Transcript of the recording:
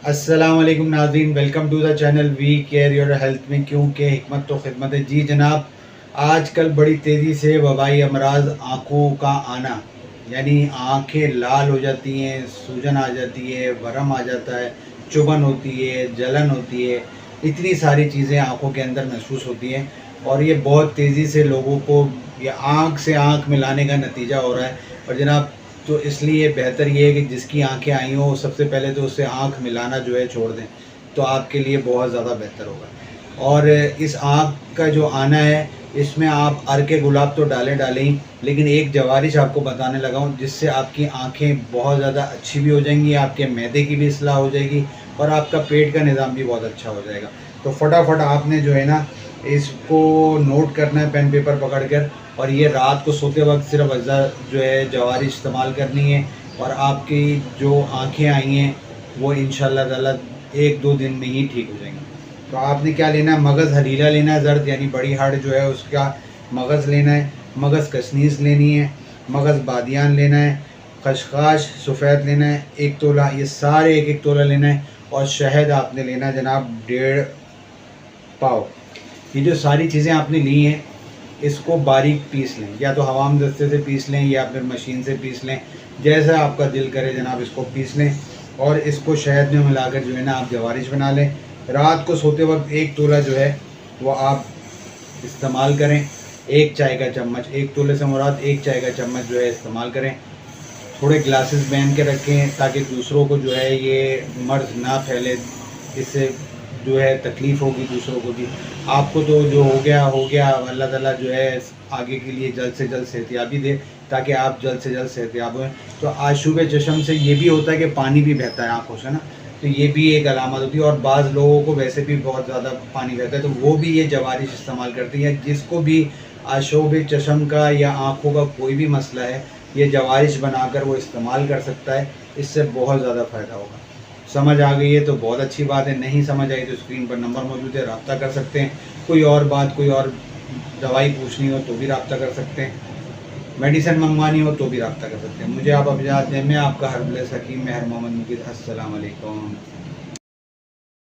अस्सलाम वालेकुम नाज़रीन, welcome to the channel we care your health में, क्योंकि हिकमत तो खिदमत है। जी जनाब, आजकल बड़ी तेज़ी से वबाई अमराज आँखों का आना, यानी आँखें लाल हो जाती हैं, सूजन आ जाती है, वरम आ जाता है, चुभन होती है, जलन होती है, इतनी सारी चीज़ें आँखों के अंदर महसूस होती हैं और ये बहुत तेज़ी से लोगों को ये आँख से आँख मिलाने का नतीजा हो रहा है। और जनाब, तो इसलिए बेहतर ये है कि जिसकी आंखें आई हों सबसे पहले तो उससे आंख मिलाना जो है छोड़ दें, तो आपके लिए बहुत ज़्यादा बेहतर होगा। और इस आँख का जो आना है, इसमें आप अर्क गुलाब तो डालें ही, लेकिन एक जवारिश आपको बताने लगा हूँ जिससे आपकी आंखें बहुत ज़्यादा अच्छी भी हो जाएंगी, आपके मैदे की भी इस्लाह हो जाएगी और आपका पेट का निज़ाम भी बहुत अच्छा हो जाएगा। तो फटाफट आपने जो है ना, इसको नोट करना है पेन पेपर पकड़ कर, और ये रात को सोते वक्त सिर्फ अज़ा जो है जवारी इस्तेमाल करनी है और आपकी जो आंखें आई हैं वो इंशाल्लाह ताला 1-2 दिन में ही ठीक हो जाएंगी। तो आपने क्या लेना है, मगज़ हलीला लेना है, ज़र्द यानी बड़ी हाड़ जो है उसका मगज़ लेना है, मगज़ कशनीस लेनी है, मगज़ बादियान लेना है, खशखाश सफ़ेद लेना है 1 तोला, ये सारे 1-1 तोला लेना है। और शहद आपने लेना है जनाब 1.5 पाव। ये जो सारी चीज़ें आपने ली हैं, इसको बारीक पीस लें, या तो हवाम दस्ते से पीस लें या फिर मशीन से पीस लें, जैसा आपका दिल करे जनाब इसको पीस लें। और इसको शहद में मिलाकर जो है ना आप जवारिश बना लें। रात को सोते वक्त 1 तोला जो है वो आप इस्तेमाल करें, 1 चाय का चम्मच, 1 तोले से मुराद 1 चाय का चम्मच जो है इस्तेमाल करें। थोड़े ग्लासेस पहन के रखें ताकि दूसरों को जो है ये मर्ज़ ना फैले, इससे जो है तकलीफ़ होगी दूसरों को भी। आपको तो जो हो गया, अल्लाह ताला जो है आगे के लिए जल्द से जल्द सेहतियाबी दे ताकि आप जल्द से जल्द सेहतियाब हों। तो आशूब चशम से ये भी होता है कि पानी भी बहता है आँखों से ना, तो ये भी एक अलामत होती है। और बाज़ लोगों को वैसे भी बहुत ज़्यादा पानी बहता है, तो वो भी ये जवारिश इस्तेमाल करती है। जिसको भी आशूब चशम का या आँखों का कोई भी मसला है, ये जवारिश बनाकर वो इस्तेमाल कर सकता है, इससे बहुत ज़्यादा फ़ायदा होगा। समझ आ गई है तो बहुत अच्छी बात है, नहीं समझ आई तो स्क्रीन पर नंबर मौजूद है, रब्ता कर सकते हैं। कोई और बात, कोई और दवाई पूछनी हो तो भी रब्ता कर सकते हैं, मेडिसिन मंगवानी हो तो भी रब्ता कर सकते हैं। मुझे आप इजाज़त दें, मैं आपका हर्बलेस हकीम मेहर मोहम्मद मुकीद। अस्सलाम वालेकुम।